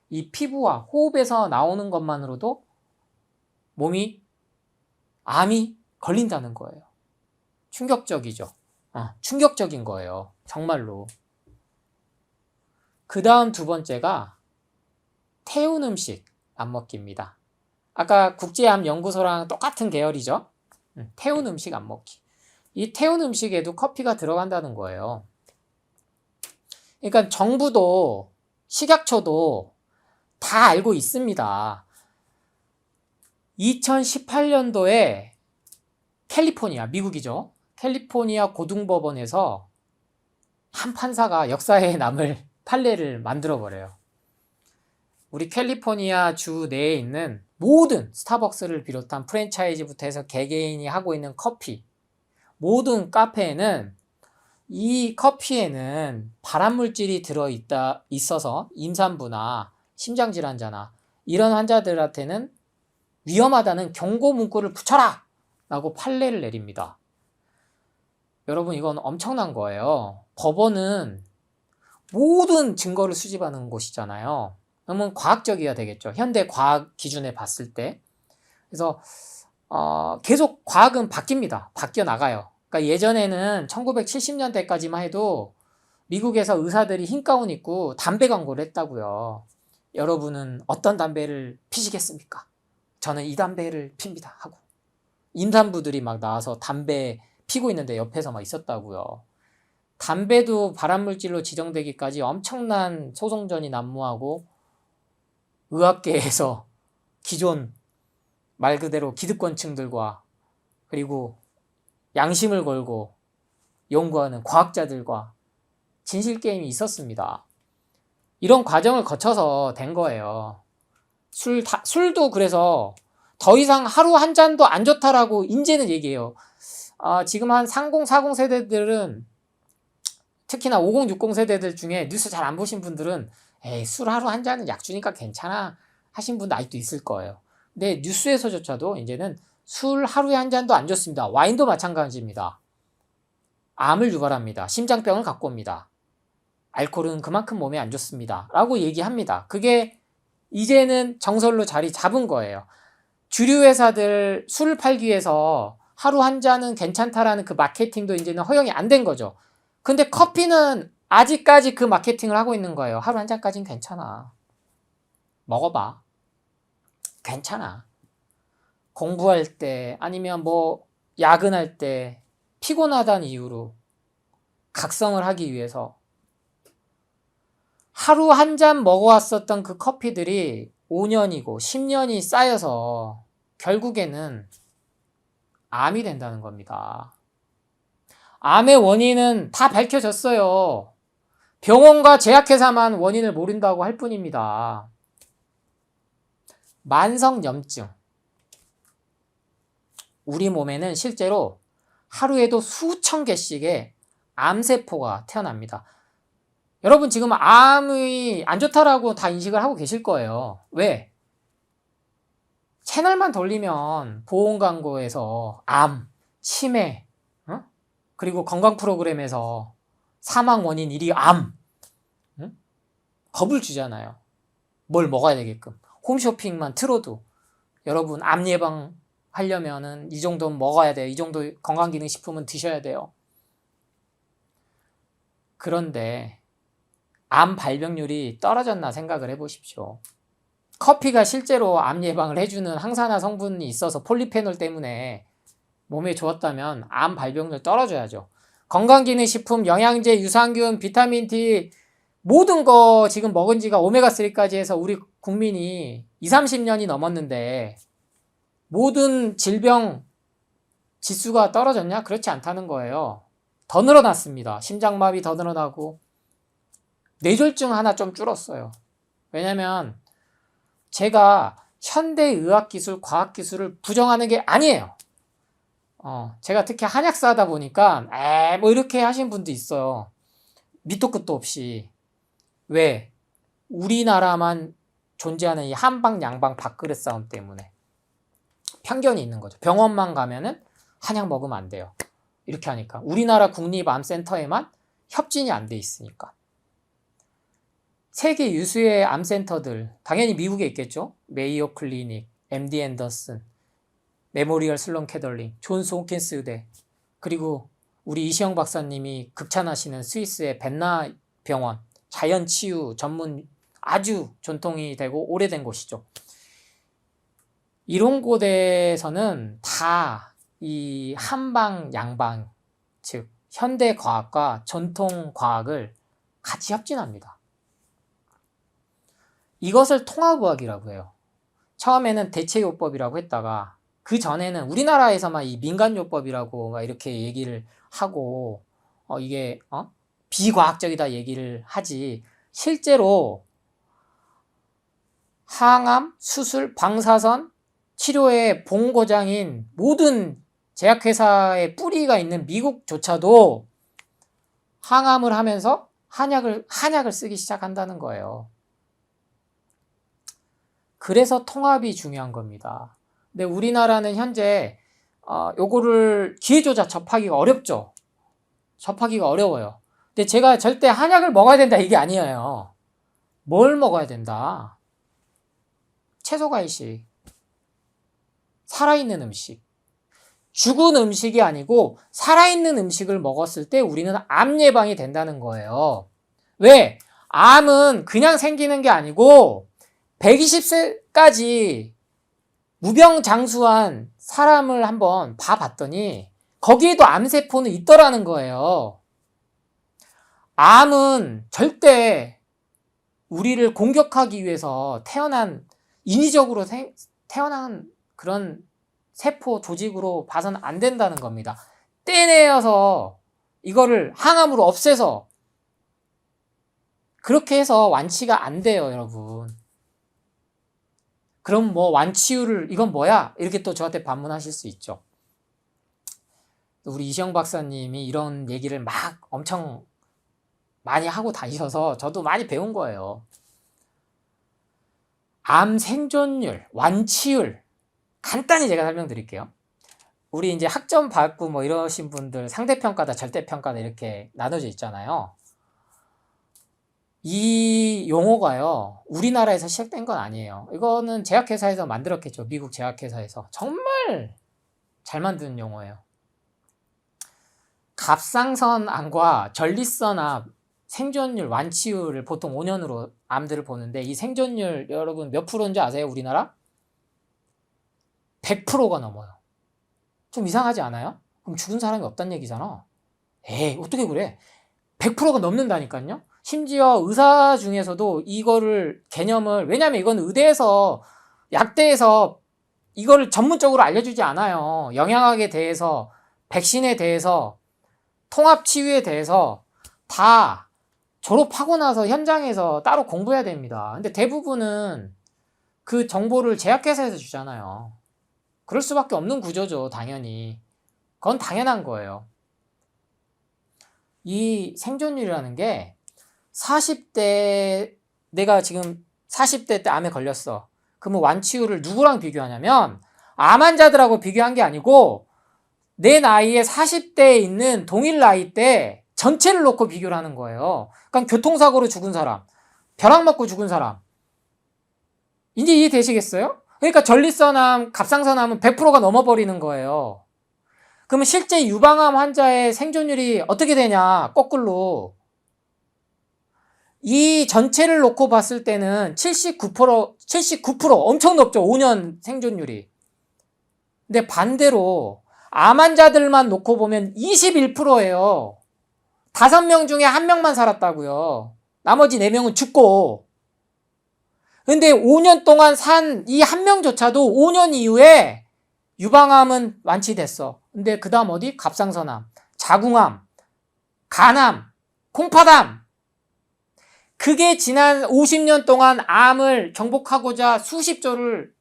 이 피부와 호흡에서 나오는 것만으로도 암이 걸린다는 거예요. 충격적이죠. 충격적인 거예요. 정말로. 그 다음 두 번째가 태운 음식 안 먹기입니다. 아까 국제암연구소랑 똑같은 계열이죠. 태운 음식 안 먹기. 이 태운 음식에도 커피가 들어간다는 거예요. 그러니까 정부도 식약처도 다 알고 있습니다. 2018년도에 캘리포니아, 미국이죠. 캘리포니아 고등법원에서 한 판사가 역사에 남을 판례를 만들어버려요. 우리 캘리포니아 주 내에 있는 모든 스타벅스를 비롯한 프랜차이즈부터 해서 개개인이 하고 있는 커피, 모든 카페에는 이 커피에는 발암물질이 있어서 임산부나 심장질환자나 이런 환자들한테는 위험하다는 경고 문구를 붙여라! 라고 판례를 내립니다. 여러분 이건 엄청난 거예요. 법원은 모든 증거를 수집하는 곳이잖아요. 그러면 과학적이어야 되겠죠. 현대 과학 기준에 봤을 때. 그래서 계속 과학은 바뀝니다. 바뀌어 나가요. 그러니까 예전에는 1970년대까지만 해도 미국에서 의사들이 흰 가운 입고 담배 광고를 했다고요. 여러분은 어떤 담배를 피시겠습니까? 저는 이 담배를 핍니다 하고 임산부들이 막 나와서 담배 피고 있는데 옆에서 막 있었다고요. 담배도 발암물질로 지정되기까지 엄청난 소송전이 난무하고 의학계에서 기존 말 그대로 기득권층들과 그리고 양심을 걸고 연구하는 과학자들과 진실게임이 있었습니다. 이런 과정을 거쳐서 된 거예요. 술도 그래서 더 이상 하루 한 잔도 안 좋다라고 이제는 얘기해요. 지금 한 30, 40 세대들은 특히나 50, 60 세대들 중에 뉴스 잘 안 보신 분들은 에이, 술 하루 한 잔은 약 주니까 괜찮아 하신 분 아직도 있을 거예요. 근데 뉴스에서조차도 이제는 술 하루에 한 잔도 안 좋습니다. 와인도 마찬가지입니다. 암을 유발합니다. 심장병을 갖고 옵니다. 알코올은 그만큼 몸에 안 좋습니다. 라고 얘기합니다. 그게 이제는 정설로 자리 잡은 거예요. 주류 회사들 술을 팔기 위해서 하루 한 잔은 괜찮다라는 그 마케팅도 이제는 허용이 안 된 거죠. 근데 커피는 아직까지 그 마케팅을 하고 있는 거예요. 하루 한 잔까지는 괜찮아. 먹어봐. 괜찮아. 공부할 때 아니면 뭐 야근할 때 피곤하다는 이유로 각성을 하기 위해서 하루 한 잔 먹어왔었던 그 커피들이 5년이고 10년이 쌓여서 결국에는 암이 된다는 겁니다. 암의 원인은 다 밝혀졌어요. 병원과 제약회사만 원인을 모른다고 할 뿐입니다. 만성염증. 우리 몸에는 실제로 하루에도 수천 개씩의 암세포가 태어납니다. 여러분 지금 암이 안 좋다라고 다 인식을 하고 계실 거예요. 왜? 채널만 돌리면 보험 광고에서 암, 치매, 그리고 건강 프로그램에서 사망 원인 1위 암, 겁을 주잖아요. 뭘 먹어야 되게끔. 홈쇼핑만 틀어도 여러분 암 예방 하려면은 이 정도는 먹어야 돼요. 이 정도 건강기능식품은 드셔야 돼요. 그런데 암 발병률이 떨어졌나 생각을 해보십시오. 커피가 실제로 암 예방을 해주는 항산화 성분이 있어서 폴리페놀 때문에 몸에 좋았다면 암 발병률 떨어져야죠. 건강기능식품, 영양제, 유산균, 비타민 D 모든 거 지금 먹은 지가 오메가3까지 해서 우리 국민이 20, 30년이 넘었는데 모든 질병 지수가 떨어졌냐? 그렇지 않다는 거예요. 더 늘어났습니다. 심장마비 더 늘어나고 뇌졸중 하나 좀 줄었어요. 왜냐면 제가 현대의학기술, 과학기술을 부정하는 게 아니에요. 제가 특히 한약사 하다 보니까 뭐 이렇게 하신 분도 있어요. 밑도 끝도 없이. 왜? 우리나라만 존재하는 이 한방 양방 밥그릇 싸움 때문에 편견이 있는 거죠. 병원만 가면은 한약 먹으면 안 돼요. 이렇게 하니까. 우리나라 국립암센터에만 협진이 안 돼 있으니까. 세계 유수의 암센터들, 당연히 미국에 있겠죠. 메이오 클리닉, MD 앤더슨, 메모리얼 슬론 캐덜링, 존스 홉킨스 의대, 그리고 우리 이시영 박사님이 극찬하시는 스위스의 벤나 병원, 자연치유 전문 아주 전통이 되고 오래된 곳이죠. 이런 곳에서는 다 이 한방 양방, 즉 현대과학과 전통과학을 같이 협진합니다. 이것을 통합의학이라고 해요. 처음에는 대체요법이라고 했다가 그 전에는 우리나라에서만 이 민간요법이라고 막 이렇게 얘기를 하고 이게 비과학적이다 얘기를 하지, 실제로 항암, 수술, 방사선 치료의 본고장인 모든 제약회사의 뿌리가 있는 미국조차도 항암을 하면서 한약을 쓰기 시작한다는 거예요. 그래서 통합이 중요한 겁니다. 근데 우리나라는 현재 요거를 기회조차 접하기가 어렵죠. 접하기가 어려워요. 근데 제가 절대 한약을 먹어야 된다 이게 아니에요. 뭘 먹어야 된다? 채소과일식, 살아있는 음식, 죽은 음식이 아니고 살아있는 음식을 먹었을 때 우리는 암 예방이 된다는 거예요. 왜? 암은 그냥 생기는 게 아니고 120세까지 무병장수한 사람을 한번 봐봤더니 거기에도 암세포는 있더라는 거예요. 암은 절대 우리를 공격하기 위해서 인위적으로 태어난 그런 세포 조직으로 봐서는 안 된다는 겁니다. 떼내어서 이거를 항암으로 없애서 그렇게 해서 완치가 안 돼요, 여러분. 그럼 뭐 완치율을 이건 뭐야? 이렇게 또 저한테 반문하실 수 있죠. 우리 이시영 박사님이 이런 얘기를 막 엄청 많이 하고 다니셔서 저도 많이 배운 거예요. 암 생존율, 완치율 간단히 제가 설명드릴게요. 우리 이제 학점 받고 뭐 이러신 분들 상대평가다, 절대평가다 이렇게 나눠져 있잖아요. 이 용어가요, 우리나라에서 시작된 건 아니에요. 이거는 제약회사에서 만들었겠죠. 미국 제약회사에서. 정말 잘 만든 용어예요. 갑상선암과 전립선암 생존율, 완치율을 보통 5년으로 암들을 보는데 이 생존율 여러분 몇 프로인지 아세요? 우리나라? 100%가 넘어요. 좀 이상하지 않아요? 그럼 죽은 사람이 없다는 얘기잖아. 에이, 어떻게 그래? 100%가 넘는다니까요? 심지어 의사 중에서도 이거를 개념을, 왜냐면 이건 의대에서, 약대에서 이거를 전문적으로 알려주지 않아요. 영양학에 대해서, 백신에 대해서, 통합치유에 대해서 다 졸업하고 나서 현장에서 따로 공부해야 됩니다. 근데 대부분은 그 정보를 제약회사에서 주잖아요. 그럴 수밖에 없는 구조죠, 당연히. 그건 당연한 거예요. 이 생존율이라는 게 40대, 내가 지금 40대 때 암에 걸렸어. 그러면 완치율을 누구랑 비교하냐면 암 환자들하고 비교한 게 아니고 내 나이에 40대에 있는 동일 나이 때 전체를 놓고 비교를 하는 거예요. 그러니까 교통사고로 죽은 사람, 벼락 맞고 죽은 사람. 이제 이해되시겠어요? 그러니까 전립선암, 갑상선암은 100%가 넘어버리는 거예요. 그러면 실제 유방암 환자의 생존율이 어떻게 되냐? 거꾸로. 이 전체를 놓고 봤을 때는 79% 엄청 높죠. 5년 생존율이. 근데 반대로 암 환자들만 놓고 보면 21%예요. 5명 중에 1명만 살았다고요. 나머지 4명은 죽고. 근데 5년 동안 산 이 1명조차도 5년 이후에 유방암은 완치됐어. 근데 그 다음 어디? 갑상선암, 자궁암, 간암, 콩팥암. 그게 지난 50년 동안 암을 정복하고자 수십조를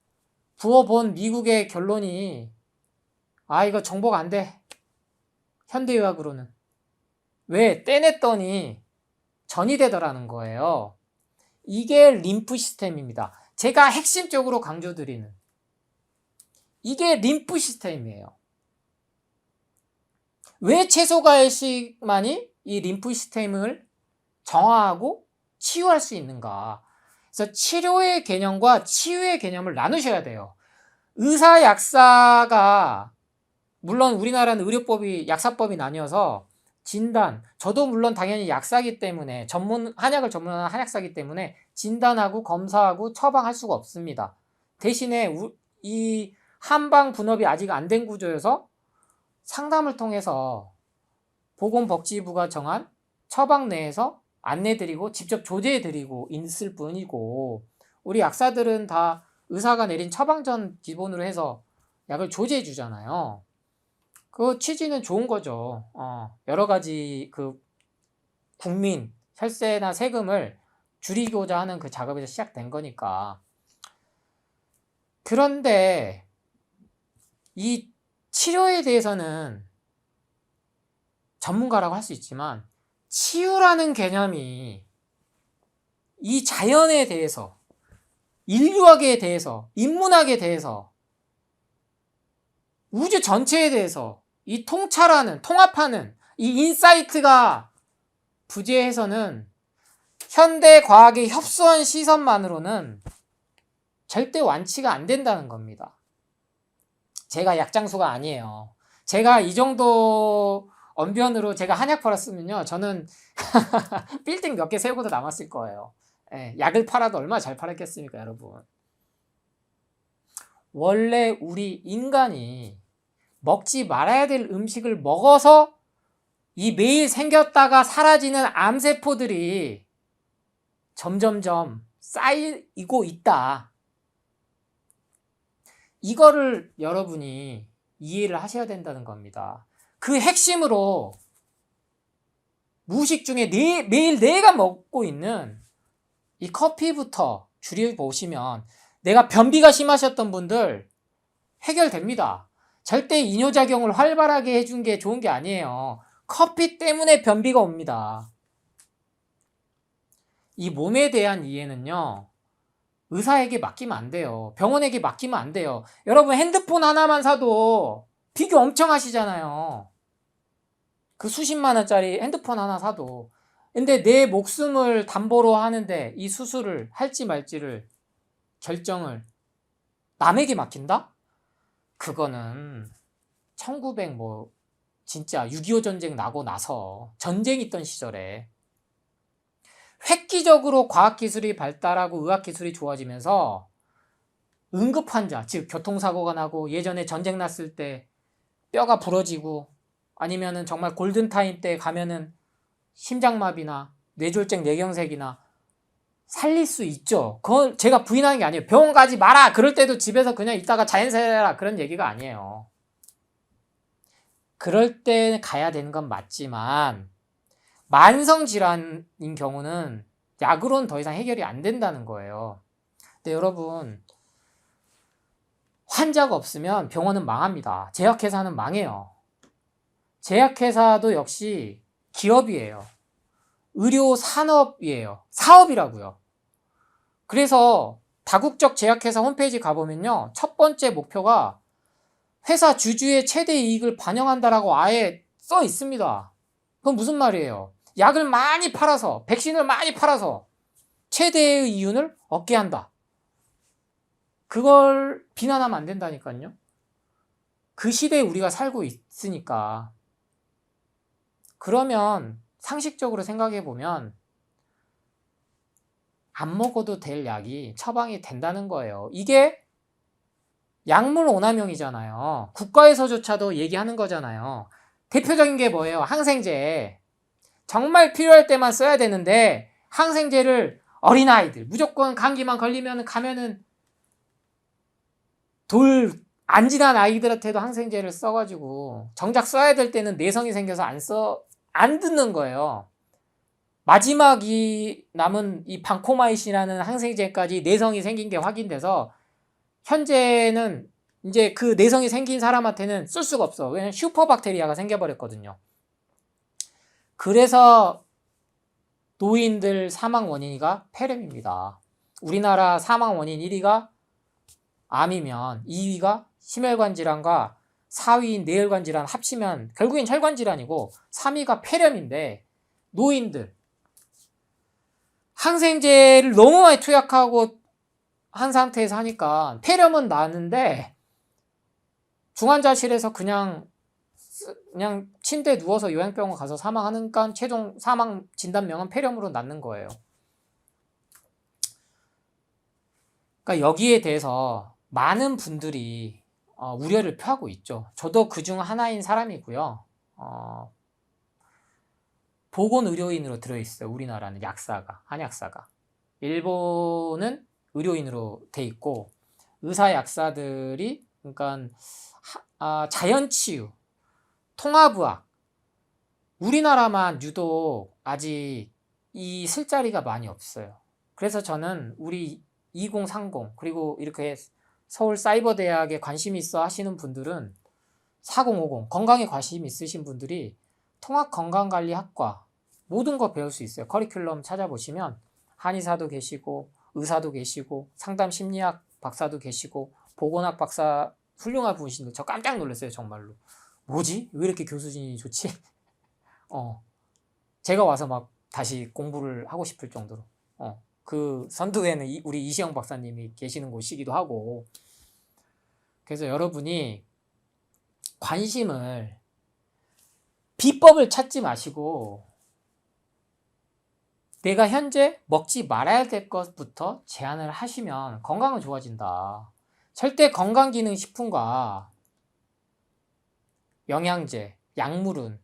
부어본 미국의 결론이, 아, 이거 정복 안 돼. 현대의학으로는. 왜? 떼냈더니 전이 되더라는 거예요. 이게 림프 시스템입니다. 제가 핵심적으로 강조드리는 이게 림프 시스템이에요. 왜 채소가해식만이 이 림프 시스템을 정화하고 치유할 수 있는가? 그래서 치료의 개념과 치유의 개념을 나누셔야 돼요. 의사, 약사가, 물론 우리나라는 의료법이, 약사법이 나뉘어서 진단, 저도 물론 당연히 약사기 때문에, 한약을 전문하는 한약사기 때문에 진단하고 검사하고 처방할 수가 없습니다. 대신에 이 한방 분업이 아직 안 된 구조여서 상담을 통해서 보건복지부가 정한 처방 내에서 안내드리고 직접 조제해드리고 있을 뿐이고, 우리 약사들은 다 의사가 내린 처방전 기본으로 해서 약을 조제해 주잖아요. 그 취지는 좋은 거죠. 여러 가지 그 국민 혈세나 세금을 줄이고자 하는 그 작업에서 시작된 거니까. 그런데 이 치료에 대해서는 전문가라고 할 수 있지만 치유라는 개념이 이 자연에 대해서, 인류학에 대해서, 인문학에 대해서, 우주 전체에 대해서 이 통찰하는, 통합하는 이 인사이트가 부재해서는 현대 과학의 협소한 시선만으로는 절대 완치가 안 된다는 겁니다. 제가 약장수가 아니에요. 제가 이 정도 언변으로 제가 한약 팔았으면요, 저는 빌딩 몇 개 세우고도 남았을 거예요. 예, 약을 팔아도 얼마나 잘 팔았겠습니까, 여러분. 원래 우리 인간이 먹지 말아야 될 음식을 먹어서 이 매일 생겼다가 사라지는 암세포들이 점점점 쌓이고 있다. 이거를 여러분이 이해를 하셔야 된다는 겁니다. 그 핵심으로 무식 중에 매일 내가 먹고 있는 이 커피부터 줄여보시면, 내가 변비가 심하셨던 분들 해결됩니다. 절대 이뇨작용을 활발하게 해준 게 좋은 게 아니에요. 커피 때문에 변비가 옵니다. 이 몸에 대한 이해는요, 의사에게 맡기면 안 돼요. 병원에게 맡기면 안 돼요. 여러분 핸드폰 하나만 사도 비교 엄청 하시잖아요. 그 수십만 원짜리 핸드폰 하나 사도. 근데 내 목숨을 담보로 하는데 이 수술을 할지 말지를 결정을 남에게 맡긴다? 그거는 1900 진짜 6.25 전쟁 나고 나서 전쟁 있던 시절에 획기적으로 과학기술이 발달하고 의학기술이 좋아지면서 응급환자, 즉 교통사고가 나고 예전에 전쟁 났을 때 뼈가 부러지고 아니면은 정말 골든타임 때 가면은 심장마비나 뇌졸중 뇌경색이나 살릴 수 있죠. 그건 제가 부인하는 게 아니에요. 병원 가지 마라! 그럴 때도 집에서 그냥 있다가 자연사해라! 그런 얘기가 아니에요. 그럴 때 가야 되는 건 맞지만 만성질환인 경우는 약으로는 더 이상 해결이 안 된다는 거예요. 근데 여러분, 환자가 없으면 병원은 망합니다. 제약회사는 망해요. 제약회사도 역시 기업이에요. 의료산업이에요. 사업이라고요. 그래서 다국적 제약회사 홈페이지 가보면요, 첫 번째 목표가 회사 주주의 최대 이익을 반영한다라고 아예 써 있습니다. 그건 무슨 말이에요? 약을 많이 팔아서, 백신을 많이 팔아서 최대의 이윤을 얻게 한다. 그걸 비난하면 안 된다니까요. 그 시대에 우리가 살고 있으니까. 그러면 상식적으로 생각해 보면 안 먹어도 될 약이 처방이 된다는 거예요. 이게 약물 오남용이잖아요. 국가에서조차도 얘기하는 거잖아요. 대표적인 게 뭐예요? 항생제. 정말 필요할 때만 써야 되는데 항생제를 어린아이들 무조건 감기만 걸리면 가면은 안 지난 아이들한테도 항생제를 써가지고 정작 써야 될 때는 내성이 생겨서 안 듣는 거예요. 마지막이 남은 이 방코마이신이라는 항생제까지 내성이 생긴 게 확인돼서 현재는 이제 그 내성이 생긴 사람한테는 쓸 수가 없어. 왜냐면 슈퍼박테리아가 생겨버렸거든요. 그래서 노인들 사망 원인이가 폐렴입니다. 우리나라 사망 원인 1위가 암이면 2위가 심혈관 질환과 4위인 뇌혈관 질환 합치면 결국엔 혈관 질환이고 3위가 폐렴인데 노인들 항생제를 너무 많이 투약하고 한 상태에서 하니까 폐렴은 나는데 중환자실에서 그냥 침대에 누워서 요양병원 가서 사망하니까 최종 사망 진단명은 폐렴으로 낫는 거예요. 그러니까 여기에 대해서 많은 분들이 우려를 표하고 있죠. 저도 그중 하나인 사람이고요. 보건의료인으로 들어있어요. 우리나라는 약사가, 한약사가. 일본은 의료인으로 돼 있고 의사 약사들이 그러니까 자연치유, 통합의학, 우리나라만 유독 아직 이 술자리가 많이 없어요. 그래서 저는 우리 2030 그리고 이렇게 서울사이버대학에 관심 있어 하시는 분들은 4050 건강에 관심 있으신 분들이 통합건강관리학과 모든 거 배울 수 있어요. 커리큘럼 찾아보시면 한의사도 계시고 의사도 계시고 상담심리학 박사도 계시고 보건학 박사 훌륭한 분이신데 저 깜짝 놀랐어요. 정말로. 뭐지? 왜 이렇게 교수진이 좋지? 제가 와서 막 다시 공부를 하고 싶을 정도로 그 선두에는 우리 이시영 박사님이 계시는 곳이기도 하고. 그래서 여러분이 관심을 비법을 찾지 마시고 내가 현재 먹지 말아야 될 것부터 제한을 하시면 건강은 좋아진다. 절대 건강기능식품과 영양제, 약물은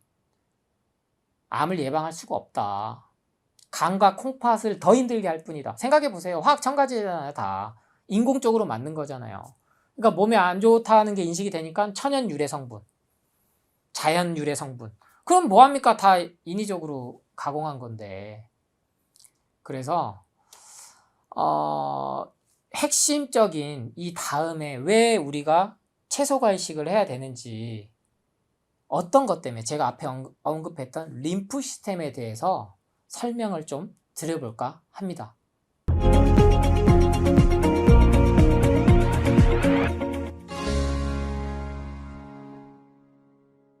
암을 예방할 수가 없다. 간과 콩팥을 더 힘들게 할 뿐이다. 생각해보세요. 화학 첨가제잖아요. 다 인공적으로 만든 거잖아요. 그러니까 몸에 안 좋다는 게 인식이 되니까 천연 유래 성분, 자연 유래 성분. 그럼 뭐합니까? 다 인위적으로 가공한 건데. 그래서 핵심적인 이 다음에 왜 우리가 채소 과일식을 해야 되는지, 어떤 것 때문에 제가 앞에 언급했던 림프 시스템에 대해서 설명을 좀 드려볼까 합니다.